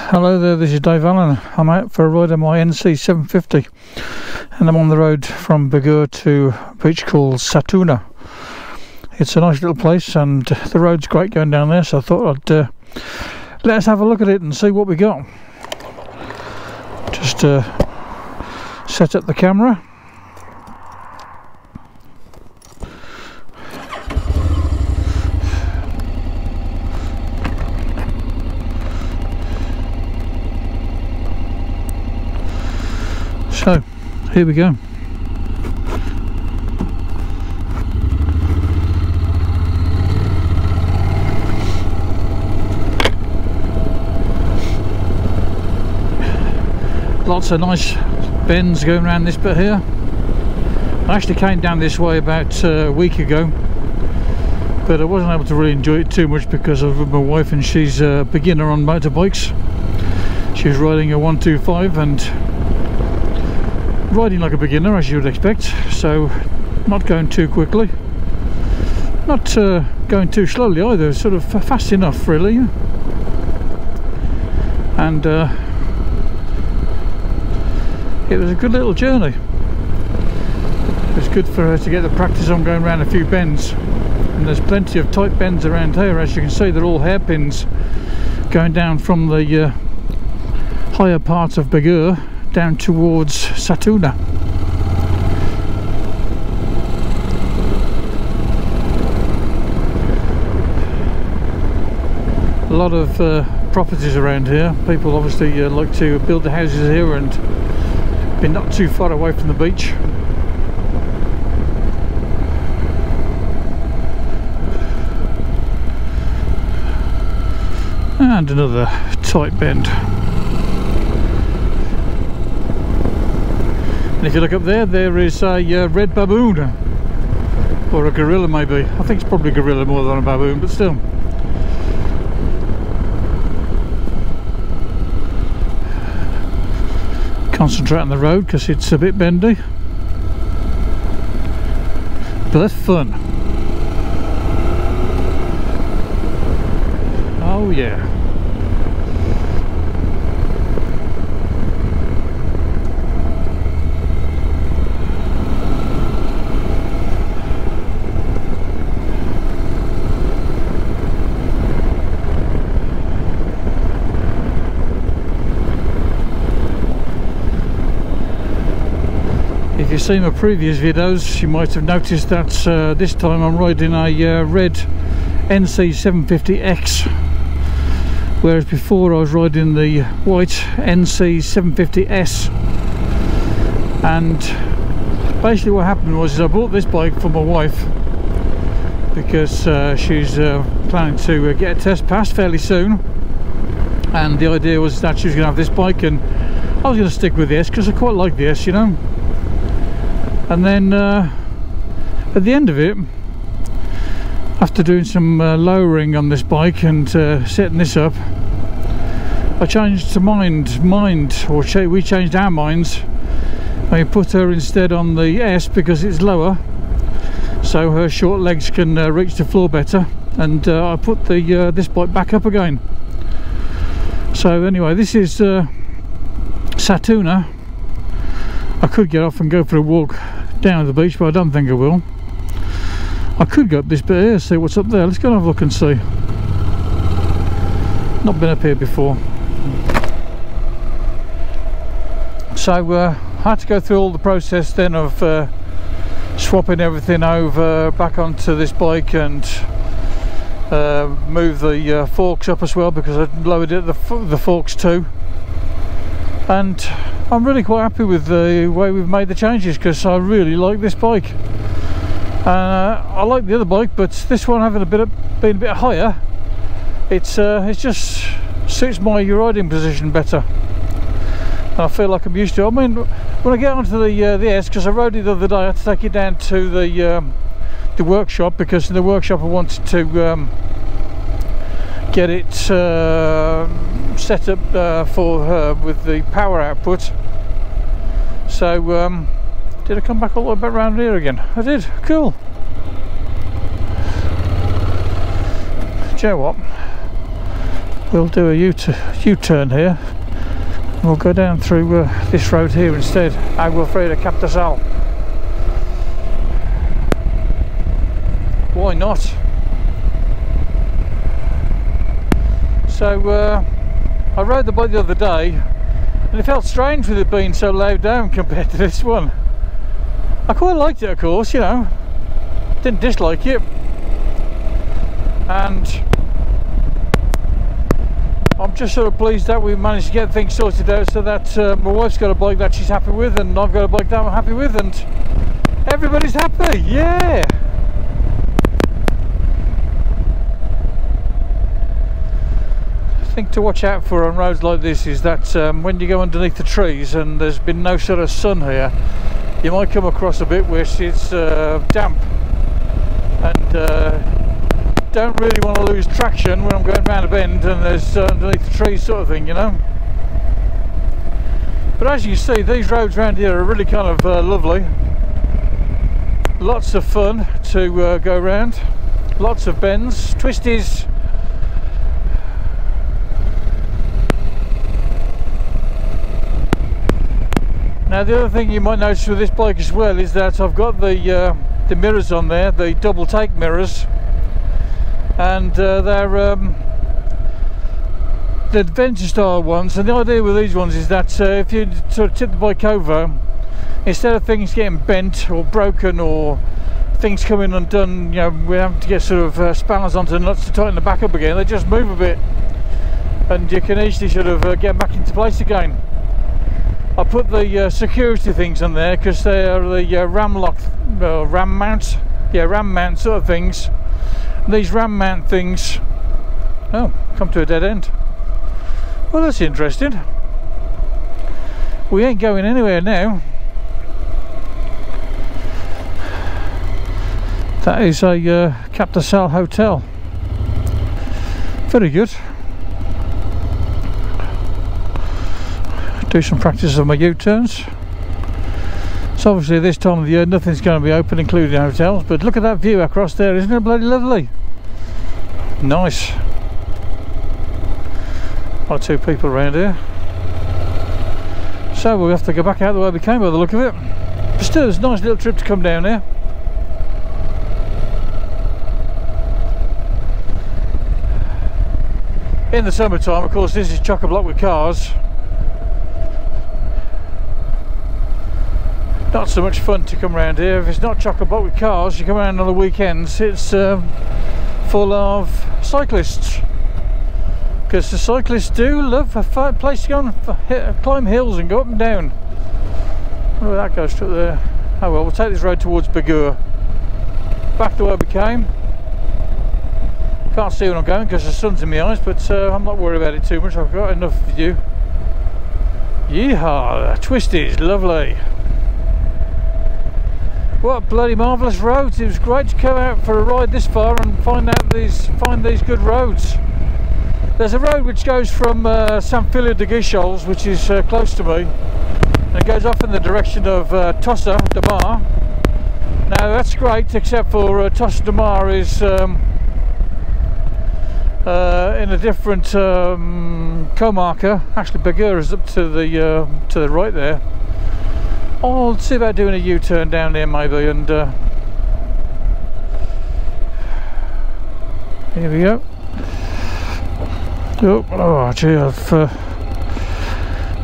Hello there, this is Dave Allen. I'm out for a ride on my NC750 and I'm on the road from Begur to a beach called Sa Tuna. It's a nice little place and the road's great going down there, so I thought I'd let us have a look at it and see what we got. Just set up the camera. So, here we go. Lots of nice bends going around this bit here. I actually came down this way about a week ago, but I wasn't able to really enjoy it too much because I was with my wife and she's a beginner on motorbikes. She was riding a 125 and riding like a beginner, as you would expect, so not going too quickly, not going too slowly either, sort of fast enough really, and it was a good little journey. It was good for her to get the practice on going around a few bends, and there's plenty of tight bends around here. As you can see, they're all hairpins going down from the higher part of Begur down towards Sa Tuna. A lot of properties around here. People obviously like to build the houses here and be not too far away from the beach. And another tight bend. And if you look up there, there is a red baboon, or a gorilla maybe. I think it's probably a gorilla more than a baboon, but still. Concentrate on the road because it's a bit bendy, but that's fun. Oh yeah. If you've seen my previous videos, you might have noticed that this time I'm riding a red NC750X, whereas before I was riding the white NC750S. And basically what happened was I bought this bike for my wife because she's planning to get a test passed fairly soon, and the idea was that she was going to have this bike and I was going to stick with the S because I quite like the S, you know. And then at the end of it, after doing some lowering on this bike and setting this up, I changed to we changed our minds, and we put her instead on the S because it's lower, so her short legs can reach the floor better, and I put the this bike back up again. So anyway, this is Sa Tuna. I could get off and go for a walk down the beach, but I don't think I will. I could go up this bit here, see what's up there. Let's go and have a look and see. Not been up here before. So I had to go through all the process then of swapping everything over back onto this bike and move the forks up as well, because I lowered it the forks too. And I'm really quite happy with the way we've made the changes because I really like this bike. I like the other bike, but this one having being a bit higher, it just suits my riding position better. And I feel like I'm used to it. I mean, when I get onto the S, because I rode it the other day, I had to take it down to the workshop, because in the workshop I wanted to get it set up for her with the power output. So did I come back all the way back around here again? I did. Cool. Do you know what? we'll do a U-turn here. We'll go down through this road here instead. Agua Freda Captasal. Why not? So I rode the bike the other day and it felt strange with it being so low down compared to this one. I quite liked it, of course, you know, didn't dislike it, and I'm just sort of pleased that we managed to get things sorted out so that my wife's got a bike that she's happy with and I've got a bike that I'm happy with and everybody's happy, yeah! Thing to watch out for on roads like this is that when you go underneath the trees and there's been no sort of sun here, you might come across a bit which is damp, and don't really want to lose traction when I'm going round a bend and there's underneath the trees sort of thing, you know. But as you see, these roads around here are really kind of lovely, lots of fun to go around, lots of bends, twisties. Now the other thing you might notice with this bike as well is that I've got the mirrors on there, the double take mirrors, and they're the adventure style ones, and the idea with these ones is that if you sort of tip the bike over, instead of things getting bent or broken or things coming undone, you know, we have to get sort of spanners onto the nuts to tighten the back up again, they just move a bit and you can easily sort of get back into place again. I put the security things on there because they are the ram mount sort of things. And these ram mount things, oh, come to a dead end. Well, that's interesting. We ain't going anywhere now. That is a Captasal hotel. Very good. Do some practice of my U-turns. So obviously this time of the year nothing's going to be open, including hotels, but look at that view across there, isn't it bloody lovely? Nice. One or two people around here, so we'll have to go back out the way we came by the look of it, but still it's a nice little trip to come down here. In the summertime, of course, this is chock-a-block with cars. Not so much fun to come around here. If it's not chock-a-block with cars, you come around on the weekends, it's full of cyclists, because the cyclists do love a place to go and climb hills and go up and down. Oh, that goes through there. Oh well, we'll take this road towards Begur, back the way we came. Can't see where I'm going because the sun's in my eyes, but I'm not worried about it too much. I've got enough view. Yeehaw, Twisties, lovely. What bloody marvellous roads. It was great to come out for a ride this far and find these good roads. There's a road which goes from Sant Feliu de Guíxols, which is close to me, and it goes off in the direction of Tossa de Mar. Now that's great, except for Tossa de Mar is in a different comarca. Actually Begur is up to the right there. I'll see about doing a U-turn down there maybe, and here we go. Oh gee,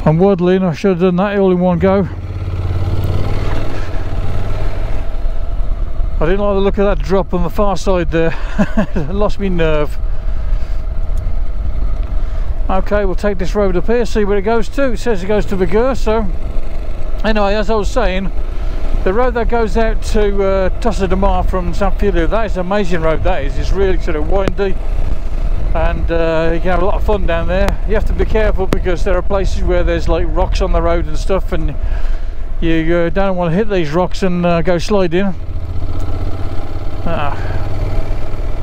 I'm waddling. I should have done that all in one go. I didn't like the look of that drop on the far side there. I lost me nerve. Okay, we'll take this road up here, see where it goes to. It says it goes to Begur, so anyway, as I was saying, the road that goes out to Tossa de Mar from Sant Feliu, that is an amazing road. That is, it's really sort of windy, and you can have a lot of fun down there. You have to be careful because there are places where there's like rocks on the road and stuff, and you don't want to hit these rocks and go sliding.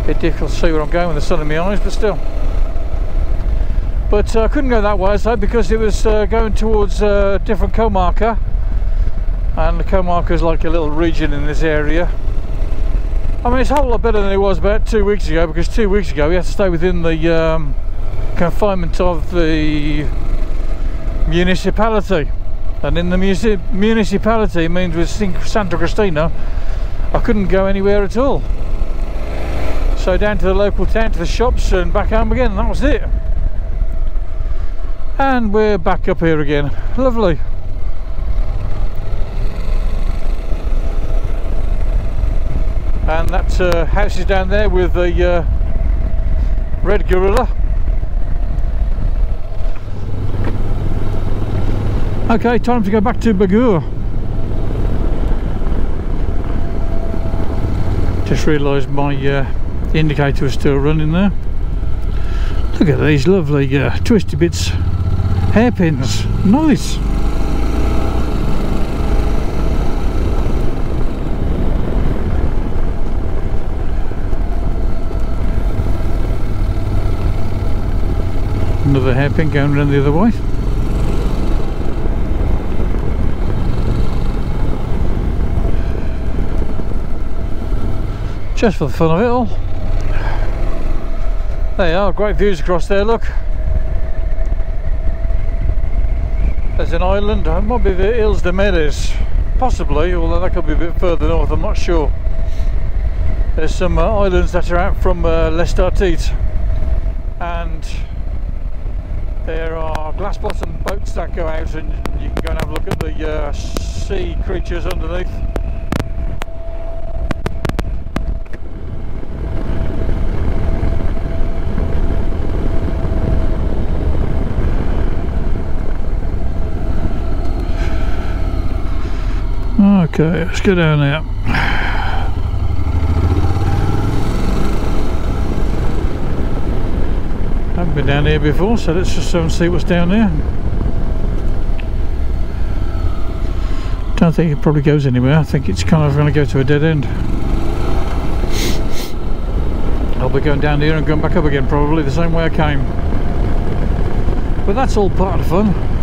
Bit difficult to see where I'm going with the sun in my eyes, but still. But I couldn't go that way, so because it was going towards a different comarca, and the comarca is like a little region in this area. I mean, it's a whole lot better than it was about 2 weeks ago, because 2 weeks ago we had to stay within the confinement of the municipality, and in the municipality means with Santa Cristina I couldn't go anywhere at all. So down to the local town, to the shops, and back home again, and that was it. And we're back up here again. Lovely. And that house is down there with the red gorilla. Okay, time to go back to Begur. Just realised my indicator was still running there. Look at these lovely twisty bits, hairpins, nice. Another hairpin going around the other way. Just for the fun of it all. There you are, great views across there, look. There's an island, it might be the Îles de Medes, possibly, although that could be a bit further north, I'm not sure. There's some islands that are out from l'Estartite, and there are glass bottom boats that go out, and you can go and have a look at the sea creatures underneath. Okay, let's go down there. Haven't been down here before, so let's just go and see what's down there. Don't think it probably goes anywhere. I think it's kind of going to go to a dead end. I'll be going down here and going back up again, probably the same way I came. But that's all part of the fun.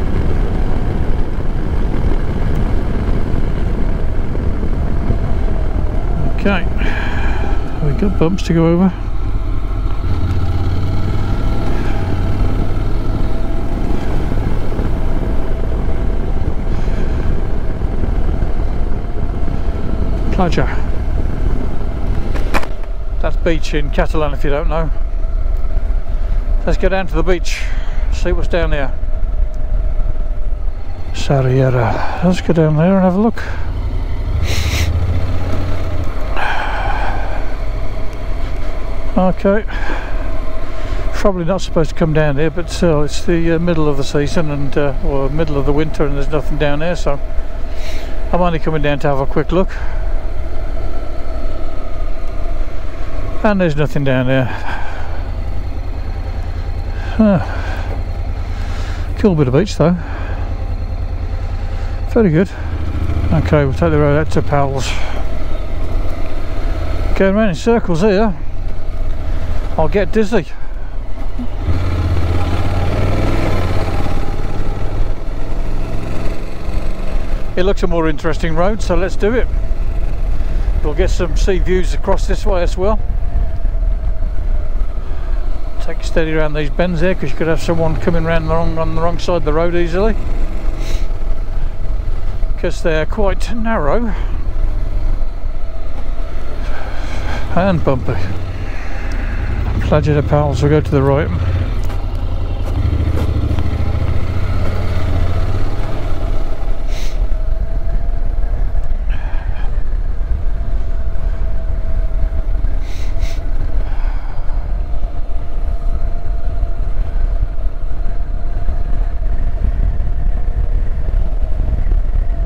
Okay, we've got bumps to go over. Playa. That's beach in Catalonia if you don't know. Let's go down to the beach, see what's down there. Sariera. Let's go down there and have a look. Okay, probably not supposed to come down here, but still, it's the middle of the season and or middle of the winter, and there's nothing down there, so I'm only coming down to have a quick look. And there's nothing down there. Cool bit of beach though. Very good. Okay, we'll take the road out to Powell's. Going around in circles here. I'll get dizzy. It looks a more interesting road, so let's do it. We'll get some sea views across this way as well. Take it steady around these bends here, because you could have someone coming around on the wrong side of the road easily, because they're quite narrow and bumpy. Playa de Pals, we'll go to the right.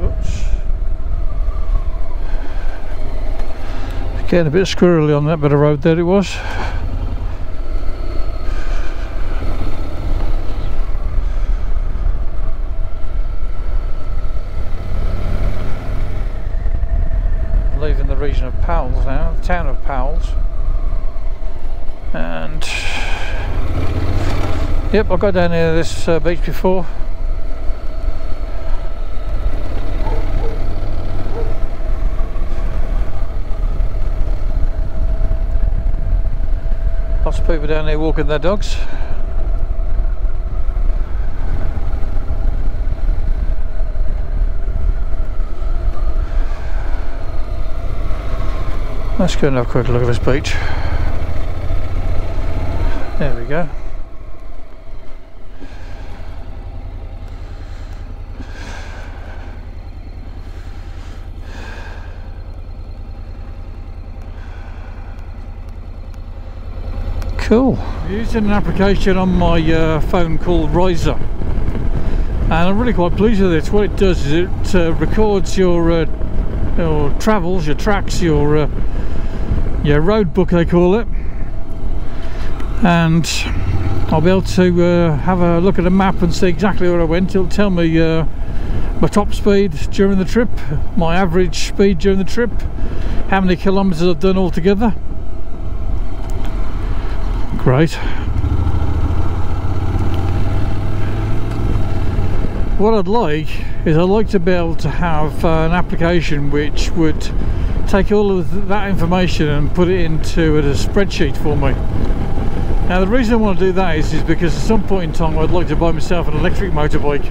Oops. Getting a bit squirrely on that bit of road there it was. Leaving the region of Powell's now, the town of Powell's, and yep, I've got down here this beach before. Lots of people down here walking their dogs. Let's go and have a quick look at this beach. There we go. Cool. I'm using an application on my phone called Riser, and I'm really quite pleased with it. What it does is it records your travels, your tracks, your road book they call it, and I'll be able to have a look at a map and see exactly where I went. It'll tell me my top speed during the trip, my average speed during the trip, how many kilometers I've done altogether. Great. What I'd like is I'd like to be able to have an application which would take all of that information and put it into a spreadsheet for me. Now the reason I want to do that is because at some point in time I'd like to buy myself an electric motorbike.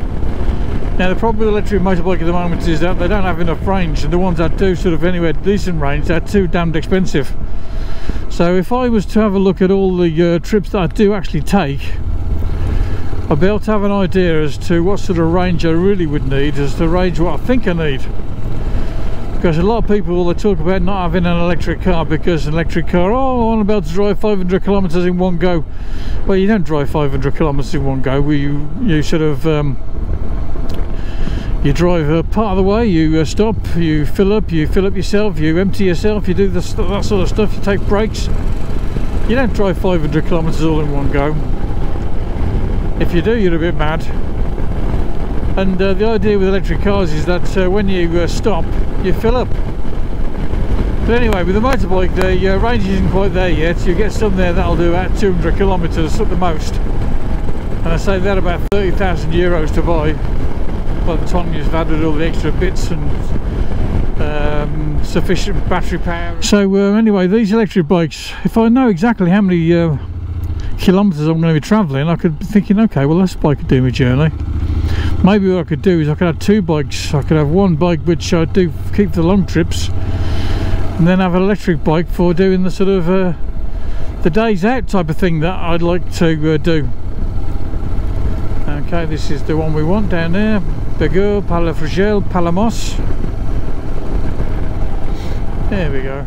Now the problem with electric motorbike at the moment is that they don't have enough range, and the ones that do sort of anywhere decent range, they're too damned expensive. So if I was to have a look at all the trips that I do actually take, I'd be able to have an idea as to what sort of range I really would need, as to range what I think I need. Because a lot of people, they talk about not having an electric car because an electric car, oh, I'm about to drive 500 kilometers in one go. Well, you don't drive 500 kilometers in one go. You sort of you drive part of the way, you stop, you fill up yourself, you empty yourself, you do that sort of stuff, you take breaks. You don't drive 500 kilometers all in one go. If you do, you're a bit mad. And the idea with electric cars is that when you stop, you fill up. But anyway, with the motorbike, the range isn't quite there yet. You get some there that'll do about 200 kilometers at the most, and I say that about 30,000 euros to buy by the time you've added all the extra bits and sufficient battery power. So anyway, these electric bikes, if I know exactly how many kilometers I'm going to be travelling, I could be thinking, okay, well this bike could do my journey. Maybe what I could do is I could have two bikes. I could have one bike which I do keep the long trips, and then have an electric bike for doing the sort of the days out type of thing that I'd like to do. Okay, this is the one we want down there, Begur, Palafrugell, Palamos. There we go.